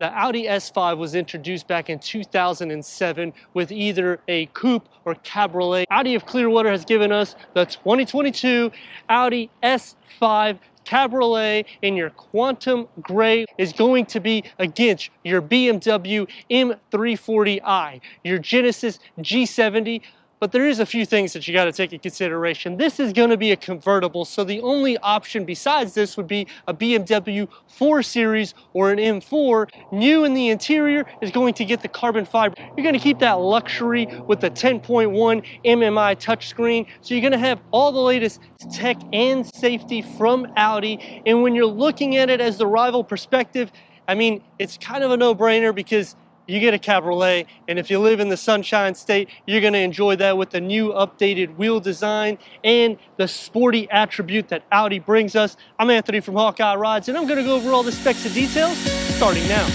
The Audi S5 was introduced back in 2007 with either a coupe or cabriolet. Audi of Clearwater has given us the 2022 Audi S5 Cabriolet in your quantum gray. Is going to be against your BMW M340i, your Genesis G70. But there is a few things that you got to take into consideration. This is going to be a convertible, so the only option besides this would be a BMW 4 Series or an M4. New in the interior is going to get the carbon fiber. You're going to keep that luxury with the 10.1 MMI touchscreen, so you're going to have all the latest tech and safety from Audi. And when you're looking at it as the rival perspective, I mean, it's kind of a no-brainer because you get a cabriolet, and if you live in the Sunshine State, you're going to enjoy that with the new updated wheel design and the sporty attribute that Audi brings us. I'm Anthony from Hawkeye Rides, and I'm going to go over all the specs and details starting now.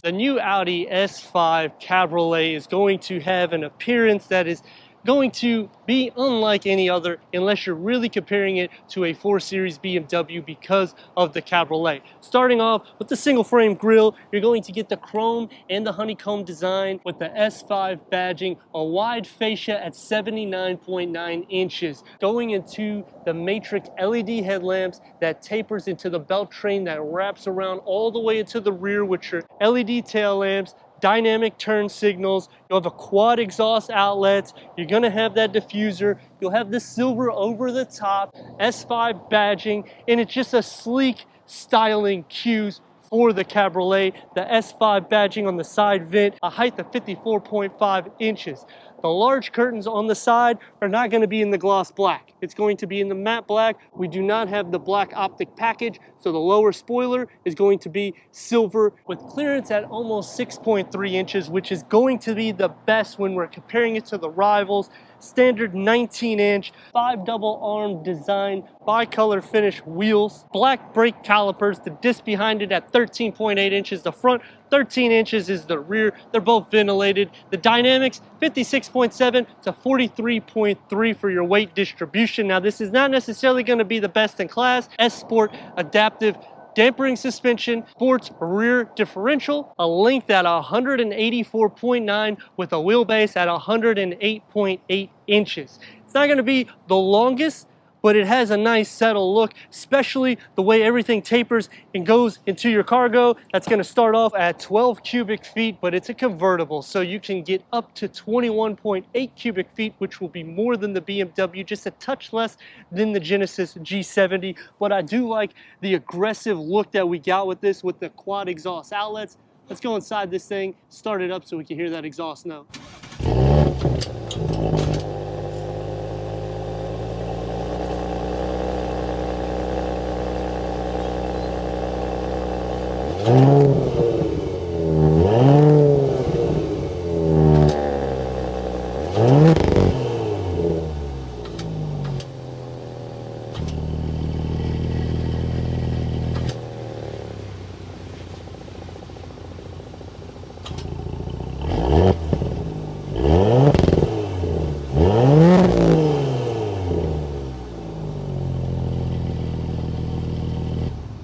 The new Audi S5 Cabriolet is going to have an appearance that is going to be unlike any other unless you're really comparing it to a 4 Series BMW because of the Cabriolet. Starting off with the single frame grille, you're going to get the chrome and the honeycomb design with the S5 badging, a wide fascia at 79.9 inches, going into the matrix LED headlamps that tapers into the belt train that wraps around all the way into the rear with your LED tail lamps, dynamic turn signals. You'll have a quad exhaust outlet. You're going to have that diffuser. You'll have the silver over the top, S5 badging, and it's just a sleek styling cues for the Cabriolet. The S5 badging on the side vent, a height of 54.5 inches. The large curtains on the side are not going to be in the gloss black. It's going to be in the matte black. We do not have the black optic package, so the lower spoiler is going to be silver with clearance at almost 6.3 inches, which is going to be the best when we're comparing it to the rivals. Standard 19-inch, 5 double-arm design, bicolor finish wheels, black brake calipers, the disc behind it at 13.8 inches, the front 13 inches is the rear. They're both ventilated. The dynamics, 56.7 to 43.3 for your weight distribution. Now, this is not necessarily going to be the best in class. S-Sport adaptive dampering suspension, sports rear differential, a length at 184.9 with a wheelbase at 108.8 inches. It's not going to be the longest, but it has a nice settled look, especially the way everything tapers and goes into your cargo. That's going to start off at 12 cubic feet, but it's a convertible, so you can get up to 21.8 cubic feet, which will be more than the BMW, just a touch less than the Genesis G70. But I do like the aggressive look that we got with this, with the quad exhaust outlets. Let's go inside this thing, start it up so we can hear that exhaust note.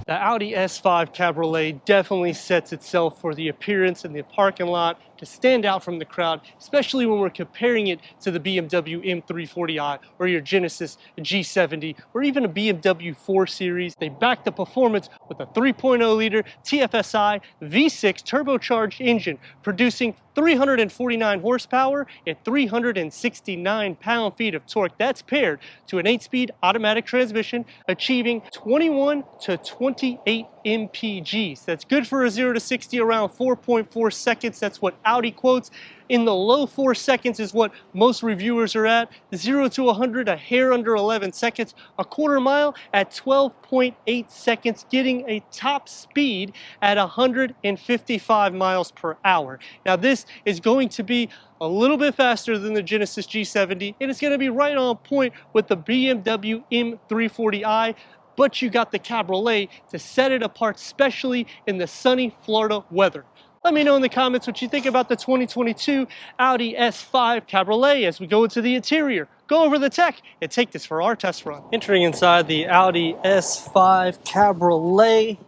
The Audi S5 Cabriolet definitely sets itself for the appearance in the parking lot to stand out from the crowd, especially when we're comparing it to the BMW M340i or your Genesis G70 or even a BMW 4 Series. They back the performance with a 3.0-liter TFSI V6 turbocharged engine producing 349 horsepower and 369 pound-feet of torque. That's paired to an 8-speed automatic transmission achieving 21 to 28 mpgs. That's good for a 0 to 60 around 4.4 seconds. That's what Audi quotes. In the low 4 seconds is what most reviewers are at. The 0 to 100 a hair under 11 seconds. A quarter mile at 12.8 seconds, getting a top speed at 155 miles per hour. Now this is going to be a little bit faster than the Genesis G70, and it's going to be right on point with the BMW M340i, but you got the Cabriolet to set it apart, especially in the sunny Florida weather. Let me know in the comments what you think about the 2022 Audi S5 Cabriolet as we go into the interior, go over the tech, and take this for our test run. Entering inside the Audi S5 Cabriolet,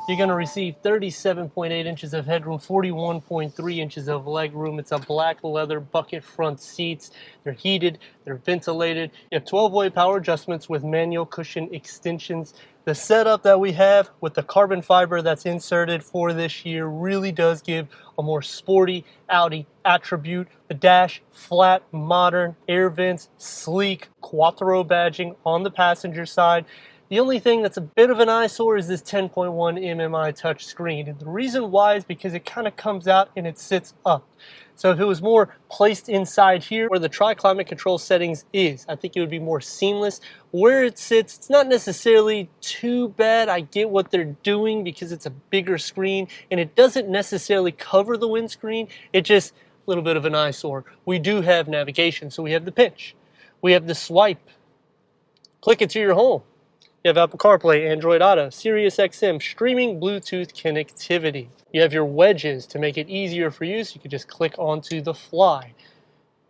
you're going to receive 37.8 inches of headroom, 41.3 inches of leg room. It's a black leather bucket front seats. They're heated, they're ventilated. You have 12-way power adjustments with manual cushion extensions. The setup that we have with the carbon fiber that's inserted for this year really does give a more sporty Audi attribute. The dash, flat, modern, air vents, sleek, quattro badging on the passenger side. The only thing that's a bit of an eyesore is this 10.1 MMI touchscreen. And the reason why is because it kind of comes out and it sits up. So if it was more placed inside here where the tri-climate control settings is, I think it would be more seamless. Where it sits, it's not necessarily too bad. I get what they're doing because it's a bigger screen and it doesn't necessarily cover the windscreen. It's just a little bit of an eyesore. We do have navigation, so we have the pinch. We have the swipe. Click it to your home. You have Apple CarPlay, Android Auto, Sirius XM, streaming, Bluetooth connectivity. You have your wedges to make it easier for you, so you can just click onto the fly.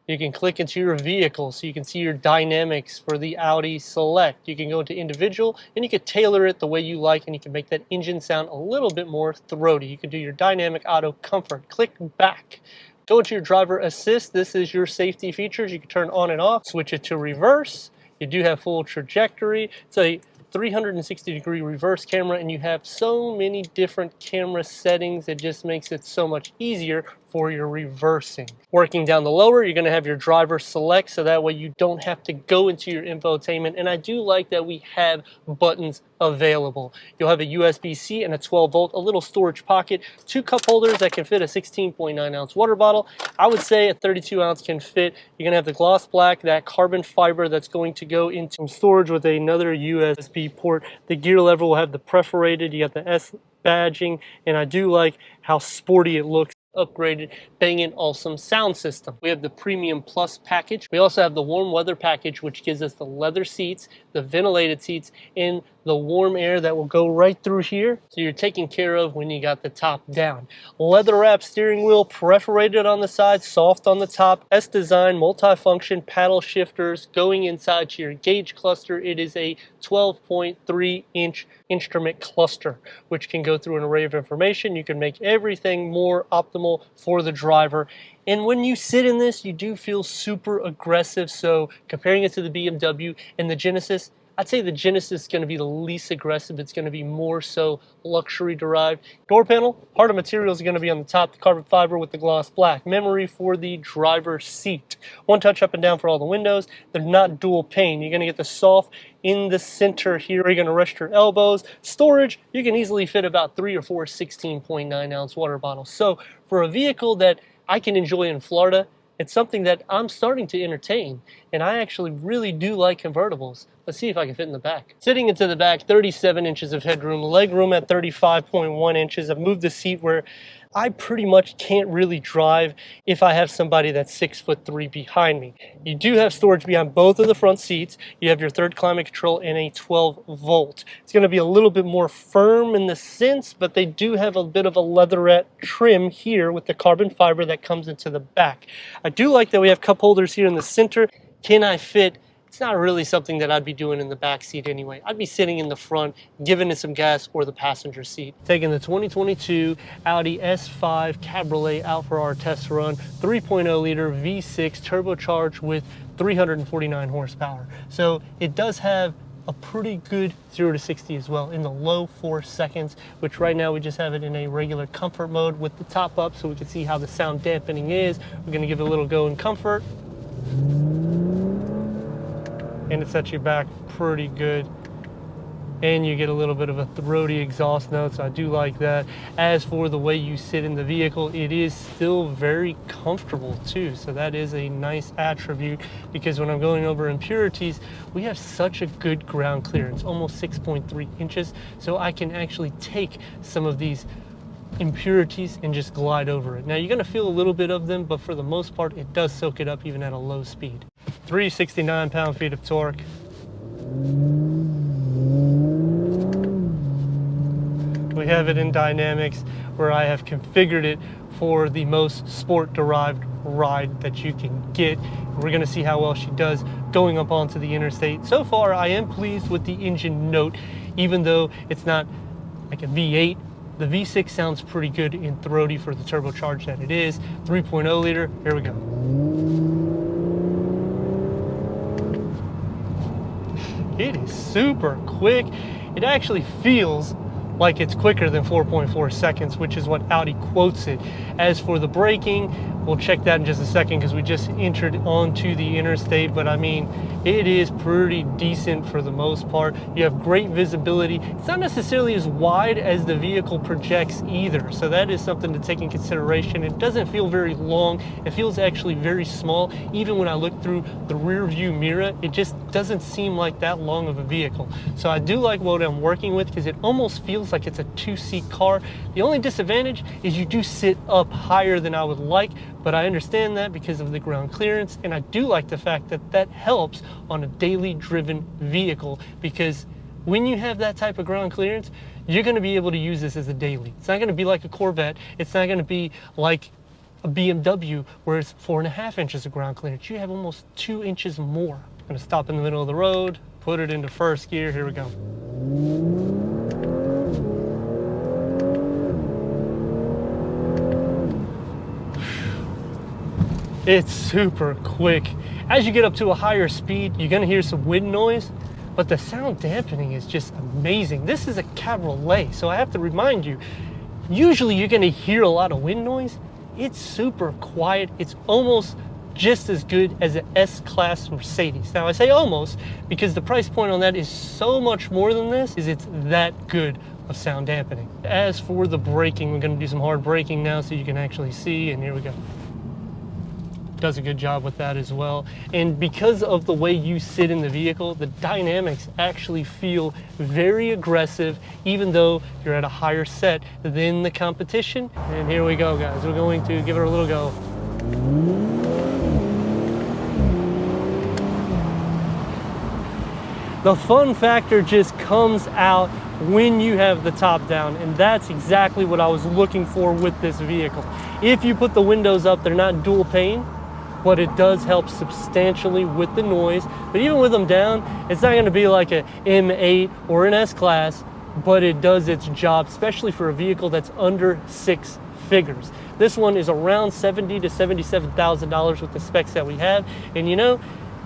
You can click into your vehicle so you can see your dynamics for the Audi Select. You can go into individual and you can tailor it the way you like, and you can make that engine sound a little bit more throaty. You can do your dynamic auto comfort. Click back. Go into your driver assist. This is your safety features. You can turn on and off. Switch it to reverse. You do have full trajectory. It's a 360-degree reverse camera, and you have so many different camera settings. It just makes it so much easier for your reversing. Working down the lower, you're going to have your driver select, so that way you don't have to go into your infotainment. And I do like that we have buttons available. You'll have a USB-C and a 12-volt, a little storage pocket, 2 cup holders that can fit a 16.9-ounce water bottle. I would say a 32-ounce can fit. You're going to have the gloss black, that carbon fiber that's going to go into storage with another USB port. The gear lever will have the perforated. You got the S badging, and I do like how sporty it looks. Upgraded, banging, awesome sound system. We have the Premium Plus package. We also have the Warm Weather package, which gives us the leather seats, the ventilated seats, and the warm air that will go right through here. So you're taken care of when you got the top down. Leather wrap steering wheel, perforated on the side, soft on the top. S design, multifunction paddle shifters going inside to your gauge cluster. It is a 12.3-inch instrument cluster, which can go through an array of information. You can make everything more optimal for the driver. And when you sit in this, you do feel super aggressive. So comparing it to the BMW and the Genesis, I'd say the Genesis is going to be the least aggressive. It's going to be more so luxury derived. Door panel, harder materials are going to be on the top, the carbon fiber with the gloss black. Memory for the driver's seat. One touch up and down for all the windows. They're not dual pane. You're going to get the soft in the center here. You're going to rest your elbows. Storage, you can easily fit about 3 or 4 16.9-ounce water bottles. So for a vehicle that I can enjoy in Florida, it's something that I'm starting to entertain, and I actually really do like convertibles. Let's see if I can fit in the back. Sitting into the back, 37 inches of headroom, leg room at 35.1 inches. I've moved the seat where I pretty much can't really drive if I have somebody that's 6'3" behind me. You do have storage behind both of the front seats. You have your third climate control and a 12-volt. It's going to be a little bit more firm in the sense, but they do have a bit of a leatherette trim here with the carbon fiber that comes into the back. I do like that we have cup holders here in the center. Can I fit? It's not really something that I'd be doing in the back seat anyway. I'd be sitting in the front, giving it some gas, or the passenger seat. Taking the 2022 Audi S5 Cabriolet out for our test run. 3.0 liter V6 turbocharged with 349 horsepower. So it does have a pretty good 0 to 60 as well in the low 4 seconds, which right now we just have it in a regular comfort mode with the top up so we can see how the sound dampening is. We're gonna give it a little go in comfort. And it sets you back pretty good. and you get a little bit of a throaty exhaust note, so I do like that. As for the way you sit in the vehicle, it is still very comfortable too, so that is a nice attribute, because when I'm going over impurities, we have such a good ground clearance, almost 6.3 inches, so I can actually take some of these impurities and just glide over it. Now you're going to feel a little bit of them, but for the most part it does soak it up even at a low speed. 369 pound-feet of torque. We have it in dynamics, where I have configured it for the most sport-derived ride that you can get. We're going to see how well she does going up onto the interstate. So far I am pleased with the engine note, even though it's not like a V8. The V6 sounds pretty good and throaty for the turbocharged that it is. 3.0 liter, here we go. It is super quick. It actually feels like it's quicker than 4.4 seconds, which is what Audi quotes it. As for the braking, we'll check that in just a second because we just entered onto the interstate, but I mean, it is pretty decent for the most part. You have great visibility. It's not necessarily as wide as the vehicle projects either, so that is something to take in consideration. It doesn't feel very long. It feels actually very small. Even when I look through the rear view mirror, it just doesn't seem like that long of a vehicle. So I do like what I'm working with, because it almost feels like it's a two-seat car. The only disadvantage is you do sit up higher than I would like, but I understand that because of the ground clearance, and I do like the fact that that helps on a daily driven vehicle, because when you have that type of ground clearance, you're going to be able to use this as a daily. It's not going to be like a Corvette. It's not going to be like a BMW where it's 4.5 inches of ground clearance. You have almost 2 inches more. I'm going to stop in the middle of the road, put it into first gear. Here we go. It's super quick. As you get up to a higher speed, you're gonna hear some wind noise, but the sound dampening is just amazing. This is a Cabriolet, so I have to remind you, usually you're gonna hear a lot of wind noise. It's super quiet. It's almost just as good as an S-Class Mercedes. Now I say almost because the price point on that is so much more than this, it's that good of sound dampening. As for the braking, we're gonna do some hard braking now so you can actually see, and here we go. Does a good job with that as well. And because of the way you sit in the vehicle, the dynamics actually feel very aggressive, even though you're at a higher set than the competition. And here we go, guys. We're going to give it a little go. The fun factor just comes out when you have the top down, and that's exactly what I was looking for with this vehicle. If you put the windows up, they're not dual pane, but it does help substantially with the noise. But even with them down, it's not going to be like a M8 or an S-Class, but it does its job, especially for a vehicle that's under 6 figures. This one is around $70,000 to $77,000 with the specs that we have, and you know,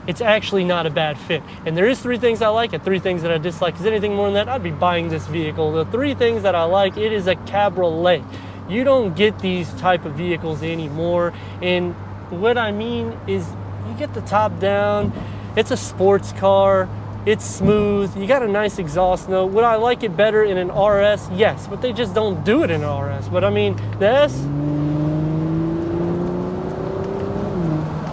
it's actually not a bad fit. And there is 3 things I like and 3 things that I dislike. Is anything more than that, I'd be buying this vehicle. The 3 things that I like, it is a Cabriolet. You don't get these type of vehicles anymore, and what I mean is you get the top down, it's a sports car, it's smooth, you got a nice exhaust note. Would I like it better in an RS? Yes, but they just don't do it in an RS. But I mean, the S,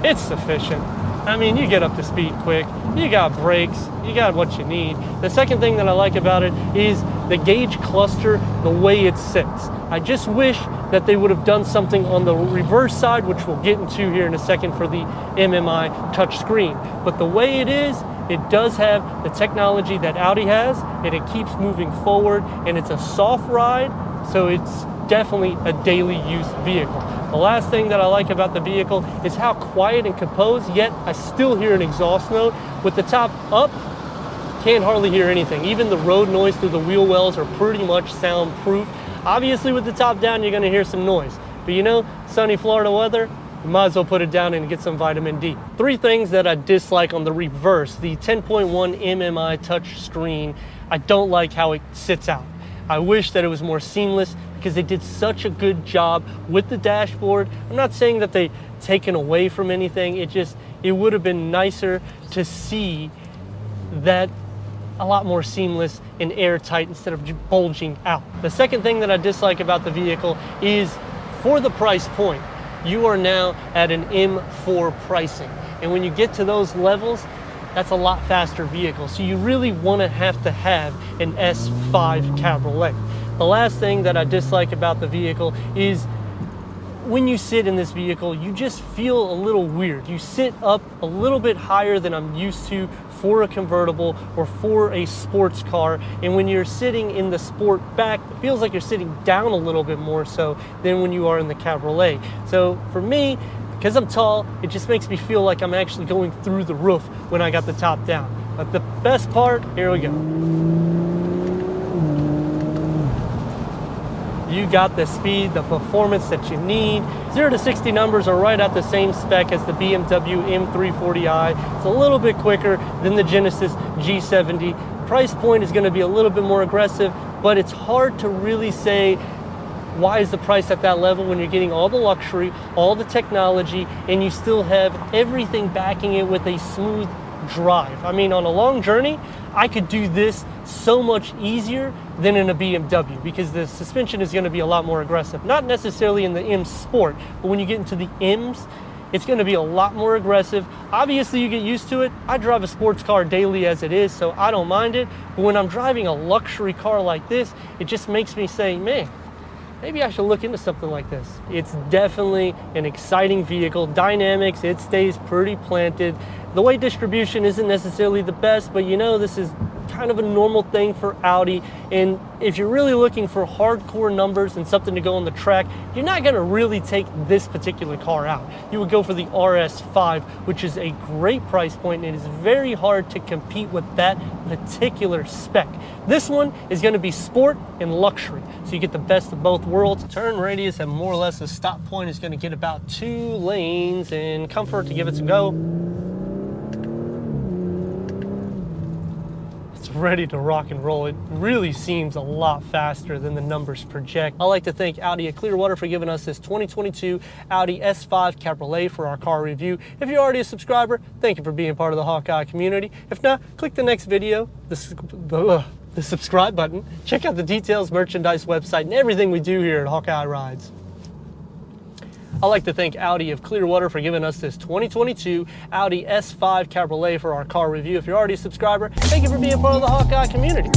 it's sufficient. I mean, you get up to speed quick, you got brakes, you got what you need. The second thing that I like about it is the gauge cluster, the way it sits. I just wish that they would have done something on the reverse side, which we'll get into here in a second for the MMI touchscreen. But the way it is, it does have the technology that Audi has, and it keeps moving forward, and it's a soft ride, so it's definitely a daily use vehicle. The last thing that I like about the vehicle is how quiet and composed, yet I still hear an exhaust note. With the top up, can't hardly hear anything. Even the road noise through the wheel wells are pretty much soundproof. Obviously with the top down, you're gonna hear some noise. But you know, sunny Florida weather, you might as well put it down and get some vitamin D. 3 things that I dislike on the reverse. The 10.1 MMI touch screen, I don't like how it sits out. I wish that it was more seamless because they did such a good job with the dashboard. I'm not saying that they taken away from anything. It would have been nicer to see that a lot more seamless and airtight instead of just bulging out. The second thing that I dislike about the vehicle is for the price point, you are now at an M4 pricing. And when you get to those levels, that's a lot faster vehicle. So you really want to have an S5 Cabriolet. The last thing that I dislike about the vehicle is when you sit in this vehicle, you just feel a little weird. You sit up a little bit higher than I'm used to for a convertible or for a sports car. And when you're sitting in the sport back, it feels like you're sitting down a little bit more so than when you are in the Cabriolet. So for me, because I'm tall, it just makes me feel like I'm actually going through the roof when I got the top down. But the best part, here we go. You got the speed, the performance that you need. 0 to 60 numbers are right at the same spec as the BMW M340i. It's a little bit quicker than the Genesis G70. Price point is going to be a little bit more aggressive, but it's hard to really say why is the price at that level when you're getting all the luxury, all the technology, and you still have everything backing it with a smooth drive. I mean, on a long journey, I could do this so much easier than in a BMW because the suspension is going to be a lot more aggressive. Not necessarily in the M Sport, but when you get into the M's, it's going to be a lot more aggressive. Obviously, you get used to it. I drive a sports car daily as it is, so I don't mind it. But when I'm driving a luxury car like this, it just makes me say, man, maybe I should look into something like this. It's definitely an exciting vehicle. Dynamics, it stays pretty planted. The weight distribution isn't necessarily the best, but you know, this is kind of a normal thing for Audi. And if you're really looking for hardcore numbers and something to go on the track, you're not gonna really take this particular car out. You would go for the RS5, which is a great price point, and it is very hard to compete with that particular spec. This one is gonna be sport and luxury, so you get the best of both worlds. Turn radius and more or less the stop point is gonna get about 2 lanes, and comfort to give it some go. Ready to rock and roll. It really seems a lot faster than the numbers project. I'd like to thank Audi of Clearwater for giving us this 2022 Audi S5 Cabriolet for our car review. If you're already a subscriber, thank you for being part of the Hawkeye community. If not, click the next video, the subscribe button. Check out the details, merchandise website, and everything we do here at Hawkeye Rides. I'd like to thank Audi of Clearwater for giving us this 2022 Audi S5 Cabriolet for our car review. If you're already a subscriber, thank you for being part of the Hawkeye community.